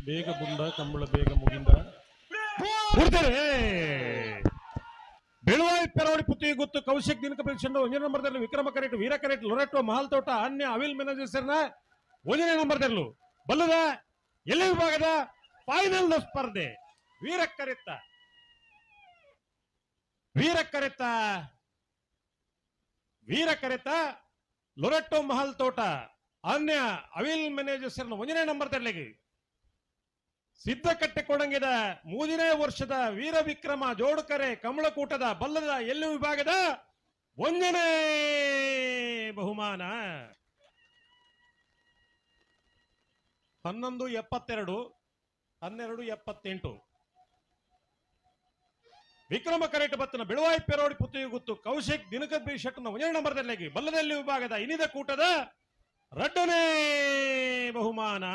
ಬೇಗ ಬುಂದ ಕಂಬಳ ಬೇಗ ಮುಗಿಂದ ಬೆಳುವಾಯಿ ಪೆರವಡಿ ಪುತ್ತಿ ಗೊತ್ತು ಕೌಶಿಕ್ ದಿನಕ ಪರೀಕ್ಷೆ 1 ನಂಬರ್ದಲ್ಲಿ ವಿಕ್ರಮ ಕರೆಟ್ ವೀರ ಕರೆಟ್ ಲೊರೆಟೋ ಮಹಾಲ್ ತೋಟ ಅನ್ಯ ಅವಿಲ್ ಮ್ಯಾನೇಜರ್ಸ್ನ 1ನೇ ನಂಬರ್ದಲ್ಲೂ ಬಲ್ಲದ ಎಲ್ಲ ವಿಭಾಗದ ಫೈನಲ್ ಸ್ಪರ್ಧೆ ವೀರ ಕರೆತ ಲೊರೆಟೋ ಮಹಲ್ ತೋಟ ಅನ್ಯ ಅವಿಲ್ ಮ್ಯಾನೇಜರ್ಸ್ 1ನೇ ನಂಬರ್ದಲ್ಲಿ ಸಿದ್ಧ ಕಟ್ಟಿಕೊಂಡಂಗಿದ 3ನೇ ವರ್ಷದ ವೀರ ವಿಕ್ರಮ ಜೋಡುಕರೆ ಕಮಲಕೂಟದ ಬಲ್ಲದ ಎಲ್ಲು ವಿಭಾಗದ 1ನೇ ಬಹುಮಾನ 1172 1278 ವಿಕ್ರಮ ಕರೆಟ್ ಬತ್ತನ ಬೆಳುವಾಯಿ ಪೆರೋಡಿ ಪುತ್ತಿಗೆ ಗುತ್ತು ಕೌಶಿಕ್ ದಿನಕಬಿ ಶೆಟ್ನ 1ನೇ ನಂಬರ್ದಲ್ಲಿ ಬಲ್ಲದಲ್ಲಿ ವಿಭಾಗದ ಇನಿದ ಕೂಟದ 2ನೇ ಬಹುಮಾನ